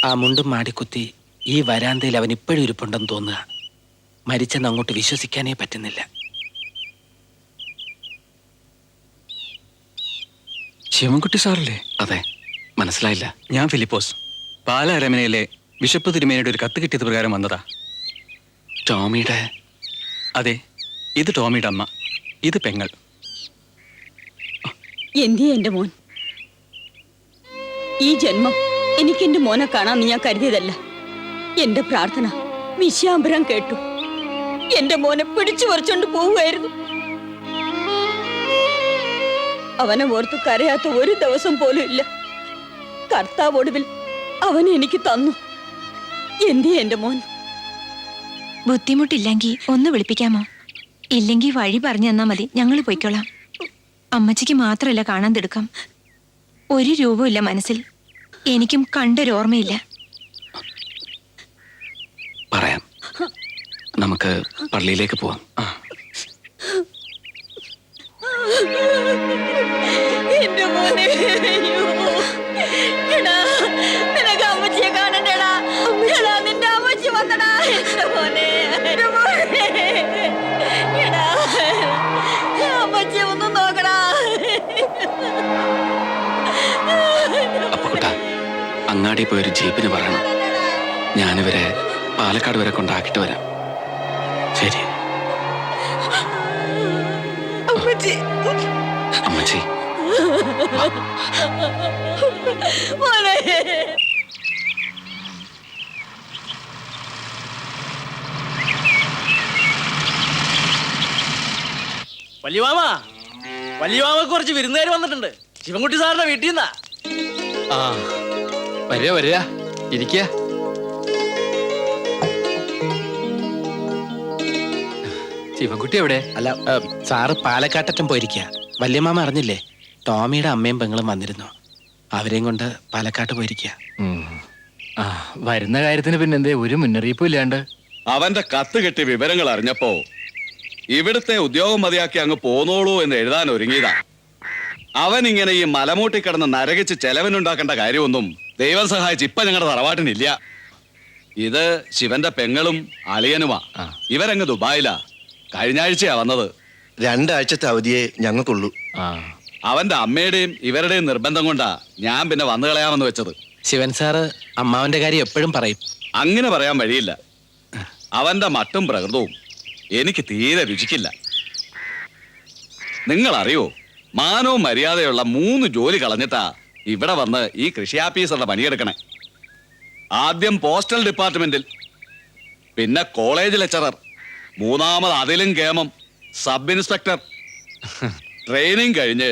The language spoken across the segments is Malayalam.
ആ മുണ്ടും മാടിക്കുത്തി ഈ വരാന്തയിൽ അവൻ ഇപ്പോഴും ഇരിപ്പുണ്ടെന്ന് തോന്നുക. മരിച്ചെന്ന് അങ്ങോട്ട് വിശ്വസിക്കാനേ പറ്റുന്നില്ല. ശിവൻകുട്ടി സാറല്ലേ? അതെ, മനസ്സിലായില്ല. ഞാൻ ഫിലിപ്പോസ്, പാലാരമനയിലെ ബിഷപ്പ് തിരുമേനയുടെ ഒരു കത്ത് കിട്ടിയത് പ്രകാരം വന്നതാ. ടോമിയുടെ? അതെ, ഇത് ടോമിയുടെ അമ്മ, ഇത് പെങ്ങൾ. എന്തിയെ എന്റെ മോൻ? ഈ ജന്മം എനിക്ക് എന്റെ മോനെ കാണാൻ ഞാൻ കരുതിയതല്ല. എന്റെ പ്രാർത്ഥന വിശ്വാംബരം കേട്ടു. എന്റെ മോനെ പിടിച്ചു പറിച്ചോണ്ട് പോവുകയായിരുന്നു. അവനെ ഓർത്തു കരയാത്ത ഒരു ദിവസം പോലും ഇല്ല. കർത്താവ് ഒടുവിൽ അവനെ എനിക്ക് തന്നു. എന്തിയെ എന്റെ മോൻ? ബുദ്ധിമുട്ടില്ലെങ്കിൽ ഒന്ന് വിളിപ്പിക്കാമോ? ഇല്ലെങ്കിൽ വഴി പറഞ്ഞു തന്നാ മതി, ഞങ്ങൾ പോയിക്കോളാം. അമ്മച്ചിക്ക് മാത്രമല്ല കാണാൻ തിടുക്കം. ഒരു രൂപമില്ല മനസ്സിൽ. എനിക്കും കണ്ടൊരോർമ്മയില്ല. പറയാം, നമുക്ക് പള്ളിയിലേക്ക് പോവാം. എന്റെ മോനെ, എടാ, നിനക്ക് അമ്മച്ചിയെ കാണണ്ടേടാ. എടാ, നിന്റെ അമ്മച്ചി വന്നടാ. എന്റെ മോനെ, എന്റെ മോനെ. എടാ, അമ്മച്ചിയെ ഒന്ന് നോക്കടാ. അപ്പുകുട്ടാ, അങ്ങാടി പോയൊരു ജീപ്പിന് പറയണം. ഞാനിവരെ പാലക്കാട് വരെ കൊണ്ടാക്കിട്ട് വരാം. ശരി അമ്മച്ചി. അമ്മച്ചി. മോനെ. വല്യമാമ കുറച്ച് വിരുന്നുകാർ വന്നിട്ടുണ്ട്. ശിവൻകുട്ടി സാറിന്റെ വീട്ടിൽ നിന്നാ. ആ, വരിക വരിക, ഇരിക്കുക. ശിവൻകുട്ടി എവിടെ? അല്ല, സാറ് പാലക്കാട്ടറ്റം പോയിരിക്കുക. വല്യമാമ അറിഞ്ഞില്ലേ? ടോമിയുടെ അമ്മയും പെങ്ങളും വന്നിരുന്നു. അവരെയും കൊണ്ട് പാലക്കാട്ട് പോയിരിക്കുക. ആ, വരുന്ന കാര്യത്തിന് പിന്നെന്തേ ഒരു മുന്നറിയിപ്പും ഇല്ലാണ്ട്? അവന്റെ കത്ത് കിട്ടിയ വിവരങ്ങൾ അറിഞ്ഞപ്പോ ഇവിടുത്തെ ഉദ്യോഗം മതിയാക്കി അങ്ങ് പോന്നോളൂ എന്ന് എഴുതാൻ ഒരുങ്ങിയതാ. അവൻ ഇങ്ങനെ ഈ മലമൂട്ടി കിടന്ന് നരകിച്ച് ചെലവിനുണ്ടാക്കേണ്ട കാര്യമൊന്നും ദൈവം സഹായിച്ച് ഇപ്പൊ ഞങ്ങളുടെ തറവാട്ടിനില്ല. ഇത് ശിവന്റെ പെങ്ങളും അളിയനുമാ. ഇവരങ്ങ് ദുബായിലാ. കഴിഞ്ഞ ആഴ്ചയാ വന്നത്. 2 ആഴ്ചത്തെ അവധിയെ ഞങ്ങൾക്കുള്ളൂ. അവന്റെ അമ്മയുടെയും ഇവരുടെയും നിർബന്ധം കൊണ്ടാ ഞാൻ പിന്നെ വന്നു കളയാമെന്ന് വെച്ചത്. ശിവൻ സാറ് അമ്മാവന്റെ കാര്യം എപ്പോഴും പറയും. അങ്ങനെ പറയാൻ വഴിയില്ല. അവന്റെ മട്ടും പ്രകൃതവും എനിക്ക് തീരെ രുചിക്കില്ല. നിങ്ങൾ അറിയോ, മാനവും മര്യാദയുള്ള 3 ജോലി കളഞ്ഞിട്ടാ ഇവിടെ വന്ന് ഈ കൃഷി ഓഫീസറുടെ പണിയെടുക്കണേ. ആദ്യം പോസ്റ്റൽ ഡിപ്പാർട്ട്മെന്റിൽ, പിന്നെ കോളേജ് ലെക്ചറർ, 3ാമത് അതിലും കേമം സബ് ഇൻസ്പെക്ടർ. ട്രെയിനിങ് കഴിഞ്ഞ്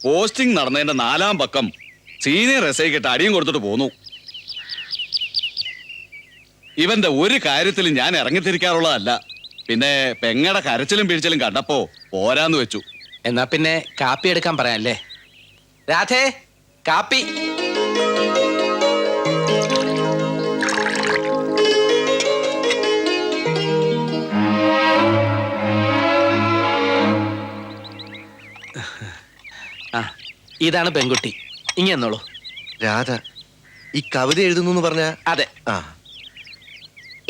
പോസ്റ്റിംഗ് നടന്നതിന്റെ 4ാം പക്കം സീനിയർ എസ് ഐക്കിട്ട് അടിയും കൊടുത്തിട്ട് പോന്നു. ഇവന്റെ ഒരു കാര്യത്തിലും ഞാൻ ഇറങ്ങിത്തിരിക്കാറുള്ളതല്ല. പിന്നെ പെങ്ങടെ കരച്ചിലും പിഴിച്ചിലും കണ്ടപ്പോ പോരാന്ന് വെച്ചു. എന്നാ പിന്നെ കാപ്പി എടുക്കാൻ പറയാല്ലേ? രാധേ, കാപ്പി. ആ, ഇതാണ് പെൺകുട്ടി. ഇങ്ങന്നോളൂ. രാധ ഈ കവിത എഴുതുന്നു പറഞ്ഞ? അതെ. ആ,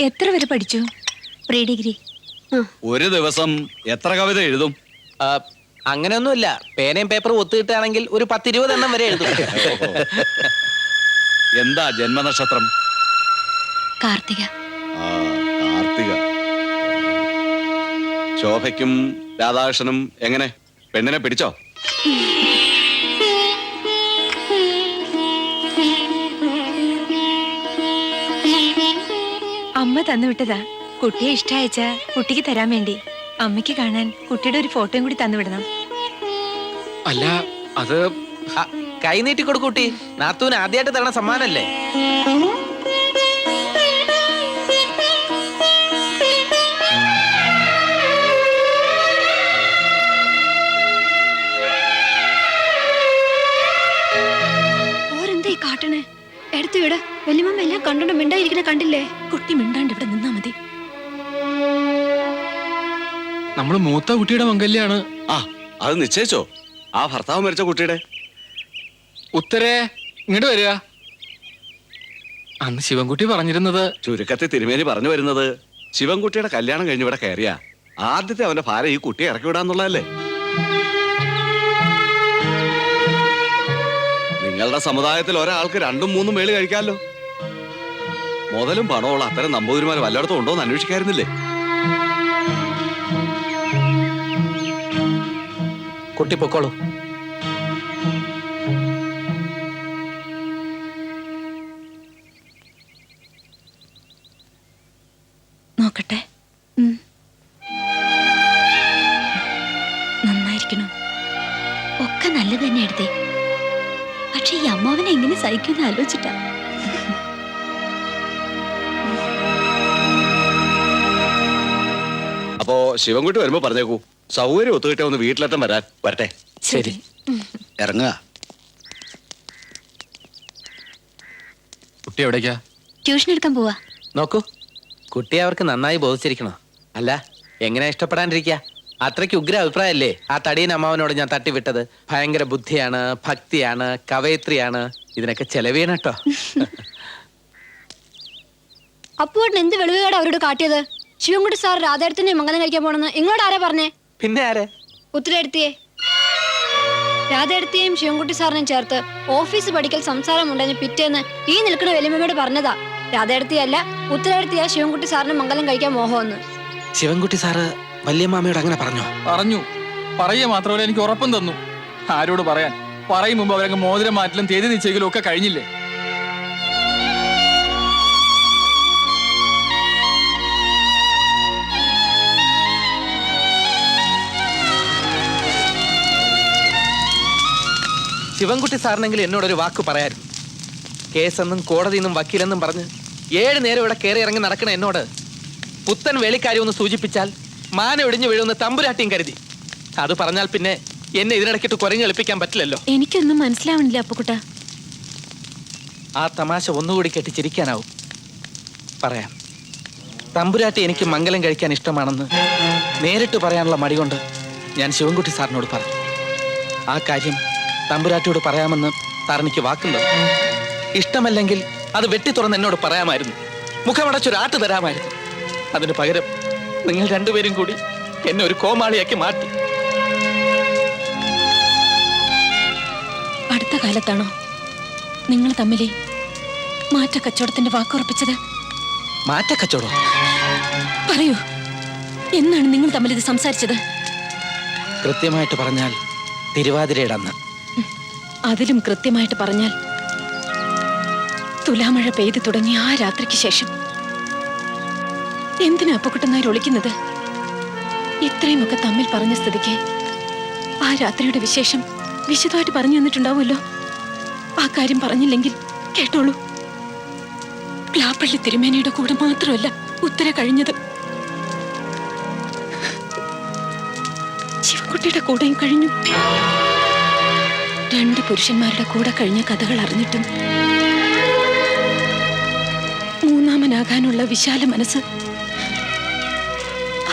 എത്ര വരെ പഠിച്ചു? Pre degree. ഒരു ദിവസം എത്ര കവിത എഴുതും? അങ്ങനെയൊന്നുമില്ല. പേനയും പേപ്പറും ഒത്തുകിട്ടുകയാണെങ്കിൽ ഒരു 10-20 എണ്ണം വരെ എഴുതും. എന്താ ജന്മനക്ഷത്രം? കാർത്തിക. ആ, കാർത്തിക. ശോഭയ്ക്കും രാധാകൃഷ്ണനും എങ്ങനെ? പെണ്ണിനെ പിടിച്ചോ? അമ്മ തന്നുവിട്ടതാ. കുട്ടിയെ ഇഷ്ടയച്ച കുട്ടിക്ക് തരാൻ വേണ്ടി. അമ്മയ്ക്ക് കാണാൻ കുട്ടിയുടെ ഒരു ഫോട്ടോയും കൂടി തന്നുവിടണം. അല്ല, അത് കൈ നീട്ടി കൊടുക്കൂട്ടി. നാത്തൂന് ആദ്യമായിട്ട് തരണ സമ്മാനല്ലേ? ഓരെന്തായി കാട്ടണേ? എടുത്തു വിട. വല്യമ്മ എല്ലാം കണ്ടോണ്ട് മിണ്ടായിരിക്കണ കണ്ടില്ലേ? കുട്ടി മിണ്ടാണ്ട് ഇവിടെ നിന്നാ മതി. നമ്മള് മൂത്ത കുട്ടിയുടെ മംഗല്യാണ്. ആ, അത് നിശ്ചയിച്ചോ? ആ ഭർത്താവ് മരിച്ച കുട്ടിയുടെ? ഉത്തരേ, ഇങ്ങോട്ട് വരിക. അന്ന് ശിവൻകുട്ടി പറഞ്ഞിരുന്നത് ചുരുക്കത്തിൽ തിരുമേനി പറഞ്ഞു വരുന്നത് ശിവൻകുട്ടിയുടെ കല്യാണം കഴിഞ്ഞ് ഇവിടെ കയറിയ ആദ്യത്തെ അവന്റെ ഭാര്യ ഈ കുട്ടിയെ ഇറക്കി വിടാന്നുള്ളതല്ലേ? നിങ്ങളുടെ സമുദായത്തിൽ ഒരാൾക്ക് 2-3 മേള് കഴിക്കാമല്ലോ. മുതലും പണമുള്ള അത്തരം നമ്പൂതിരിമാർ വല്ലയിടത്തും ഉണ്ടോ എന്ന് അന്വേഷിക്കായിരുന്നില്ലേ? കുട്ടി പൊക്കോളൂ. നോക്കട്ടെ. നന്നായിരിക്കണം. ഒക്കെ നല്ലത് തന്നെ എടുത്തേ. പക്ഷെ ഈ അമ്മാവനെ എങ്ങനെ സഹിക്കുമെന്ന് ആലോചിച്ചിട്ടാ. അപ്പോ ശിവൻകുട്ടി വരുമ്പോ പറഞ്ഞേക്കൂ, സൗകര്യം ഒത്തുകിട്ടേ ഒന്ന് വീട്ടിലെത്താൻ വരട്ടെ. ശരി, ഇറങ്ങുക. കുട്ടി എവിടേക്കാ? ട്യൂഷൻ എടുക്കാൻ പോവാ. നോക്കൂ, കുട്ടിയെ അവർക്ക് നന്നായി ബോധിച്ചിരിക്കണോ? അല്ല, എങ്ങനെ ഇഷ്ടപ്പെടാണ്ടിരിക്കുക? അത്രയ്ക്ക് ഉഗ്ര അഭിപ്രായല്ലേ ആ തടിയൻ അമ്മാവനോട് ഞാൻ തട്ടിവിട്ടത്. ഭയങ്കര ബുദ്ധിയാണ്, ഭക്തിയാണ്, കവയത്രിയാണ്. ഇതിനൊക്കെ ചെലവേണം കേട്ടോ. അപ്പോട്ട് എന്ത് വെളിവുകേട് അവരോട് കാട്ടിയത്? ശിവൻകുട്ടി സാർ രാധേടത്തിന്റെ മംഗലം കഴിക്കാൻ പോണെന്ന് ഇങ്ങോട്ട് ആരാ പറഞ്ഞേ? പിന്നെ ആരെ? ഉത്തരേടത്തിയെ. രാധേടത്തിയെയും ശിവൻകുട്ടി സാറിനെയും ചേർത്ത് ഓഫീസ് പഠിക്കൽ സംസാരം ഉണ്ടെന്ന് പിറ്റേന്ന് ഈ നിൽക്കുന്ന വലിയമ്മയോട് പറഞ്ഞതാ. രാധേടത്തിയല്ല, ഉത്തരേടത്തിയാ ശിവൻകുട്ടി സാറിന് മംഗലം കഴിക്കാൻ മോഹമെന്ന്. ശിവൻകുട്ടി സാറ് വല്യമ്മാമയോട് അങ്ങനെ പറഞ്ഞോ? പറഞ്ഞു. പറയുക മാത്രമല്ല, എനിക്ക് ഉറപ്പും തന്നു. ആരോട് പറയാൻ? പറയും മുമ്പ് അവരങ്ങ് മോതിരം മാറ്റലും തീയതി നിശ്ചയിക്കലും ഒക്കെ കഴിഞ്ഞില്ലേ? ശിവൻകുട്ടി സാറിനെങ്കിൽ എന്നോടൊരു വാക്ക് പറയായിരുന്നു. കേസെന്നും കോടതിയെന്നും വക്കീലെന്നും പറഞ്ഞ് 7 നേരം ഇവിടെ കയറി ഇറങ്ങി നടക്കണ എന്നോട് പുത്തൻ വേളിക്കാരി ഒന്ന് സൂചിപ്പിച്ചാൽ മാന ഒടിഞ്ഞു വീഴുന്ന തമ്പുരാട്ടിയും കരുതി. അത് പറഞ്ഞാൽ പിന്നെ എന്നെ ഇതിനിടയ്ക്കിട്ട് കുരങ്ങ് എളിപ്പിക്കാൻ പറ്റില്ലല്ലോ. എനിക്കൊന്നും മനസ്സിലാവണില്ല അപ്പുക്കുട്ട. ആ തമാശ ഒന്നുകൂടി കെട്ടി ചിരിക്കാനാവും. പറയാം. തമ്പുരാട്ടി എനിക്ക് മംഗലം കഴിക്കാൻ ഇഷ്ടമാണെന്ന് നേരിട്ട് പറയാനുള്ള മടി കൊണ്ട് ഞാൻ ശിവൻകുട്ടി സാറിനോട് പറഞ്ഞു. ആ കാര്യം തമ്പുരാട്ടിയോട് പറയാമെന്ന് സാർ എനിക്ക് വാക്കുണ്ട്. ഇഷ്ടമല്ലെങ്കിൽ അത് വെട്ടി തുറന്ന് എന്നോട് പറയാമായിരുന്നു. മുഖമടച്ചൊരാട്ട് തരാമായിരുന്നു. അതിന് പകരം നിങ്ങൾ രണ്ടുപേരും കൂടി എന്നെ ഒരു കോമാളിയാക്കി മാറ്റി. അടുത്ത കാലത്താണോ നിങ്ങൾ തമ്മിൽ മാറ്റക്കച്ചവടത്തിന്റെ വാക്കുറപ്പിച്ചത്? മാറ്റക്കച്ചവടോ? പറയൂ, എന്നാണ് നിങ്ങൾ തമ്മിൽ ഇത് സംസാരിച്ചത്? കൃത്യമായിട്ട് പറഞ്ഞാൽ തിരുവാതിരയുടെ അന്ന്. അതിലും കൃത്യമായിട്ട് പറഞ്ഞാൽ തുലാമഴ പെയ്തു തുടങ്ങിയ ആ രാത്രിക്ക് ശേഷം. എന്തിനാ അപ്പക്കുട്ടനായി ഒളിക്കുന്നത്? ഇത്രയുമൊക്കെ തമ്മിൽ പറഞ്ഞ സ്ഥിതിക്ക് ആ രാത്രിയുടെ വിശേഷം വിശദമായിട്ട് പറഞ്ഞു തന്നിട്ടുണ്ടാവുമല്ലോ. ആ കാര്യം പറഞ്ഞില്ലെങ്കിൽ കേട്ടോളൂ. പ്ലാപ്പള്ളി തിരുമേനിയുടെ കൂടെ മാത്രമല്ല ഉത്തര കഴിഞ്ഞത്, ശിവൻകുട്ടിയുടെ കൂടെയും കഴിഞ്ഞു. 2 പുരുഷന്മാരുടെ കൂടെ കഴിഞ്ഞ കഥകൾ അറിഞ്ഞിട്ടും മൂന്നാമനാകാനുള്ള വിശാല മനസ്സ്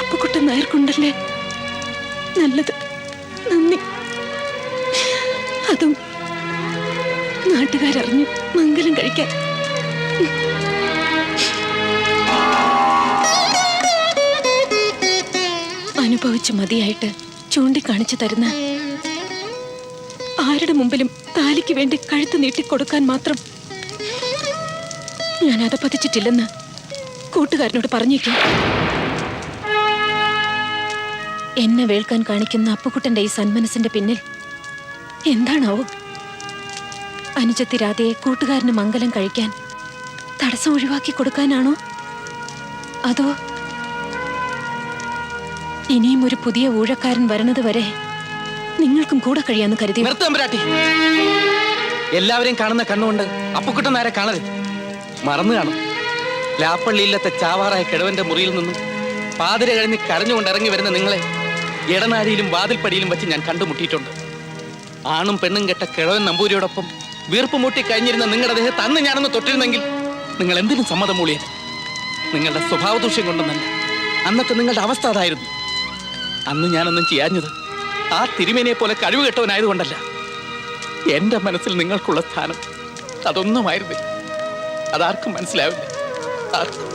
അപ്പുക്കുട്ടൻ നായർക്കുണ്ടല്ലേ. നല്ലത്, നന്ദി. അതും നാട്ടുകാരറിഞ്ഞു മംഗലം കഴിക്കാൻ. അനുഭവിച്ചു മതിയായിട്ട് ചൂണ്ടിക്കാണിച്ചു തരുന്ന, ആരുടെ മുമ്പിലും താലിക്ക് വേണ്ടി കഴുത്ത് നീട്ടിക്കൊടുക്കാൻ മാത്രം ഞാൻ അത് പതിച്ചിട്ടില്ലെന്ന് കൂട്ടുകാരനോട് പറഞ്ഞേക്കും. എന്നെ വേൾക്കാൻ കാണിക്കുന്ന അപ്പുക്കുട്ടന്റെ ഈ സന്മനസിന്റെ പിന്നിൽ എന്താണാവും? അനുജത്തി രാധയെ കൂട്ടുകാരന് മംഗലം കഴിക്കാൻ തടസ്സം ഒഴിവാക്കി കൊടുക്കാനാണോ? അതോ ഇനിയും ഒരു പുതിയ ഊഴക്കാരൻ വരുന്നത് വരെ നിങ്ങൾക്കും കൂടെ കഴിയാന്ന് കരുതി? നിർത്തമ്പുരാട്ടി, എല്ലാവരെയും കാണുന്ന കണ്ണുകൊണ്ട് അപ്പുക്കുട്ടൻ നേരെ കാണരുത്. മറന്നു കാണും. ലാപ്പള്ളിയില്ലത്തെ ചാവാറായ കിഴവന്റെ മുറിയിൽ നിന്നും പാതിര കഴിഞ്ഞ് കരഞ്ഞുകൊണ്ട് ഇറങ്ങി വരുന്ന നിങ്ങളെ ഇടനാഴിയിലും വാതിൽപ്പടിയിലും വെച്ച് ഞാൻ കണ്ടുമുട്ടിയിട്ടുണ്ട്. ആണും പെണ്ണും കെട്ട കിഴവൻ നമ്പൂരിയോടൊപ്പം വീർപ്പ് മുട്ടി കഴിഞ്ഞിരുന്ന നിങ്ങളുടെ ദേഹത്ത് അന്ന് ഞാനൊന്ന് തൊട്ടിരുന്നെങ്കിൽ നിങ്ങൾ എന്തിനും സമ്മതം മൂളിയത്. നിങ്ങളുടെ സ്വഭാവദൂഷ്യം കൊണ്ടൊന്നല്ല, അന്നത്തെ നിങ്ങളുടെ അവസ്ഥ അതായിരുന്നു. അന്ന് ഞാനൊന്നും ചെയ്യാഞ്ഞത് ആ തിരുമേനിയെ പോലെ കഴിവ് കെട്ടവനായതുകൊണ്ടല്ല. എന്റെ മനസ്സിൽ നിങ്ങൾക്കുള്ള സ്ഥാനം അതൊന്നുമായിരുന്നില്ല. അതാർക്കും മനസ്സിലാവില്ല. ആർക്കും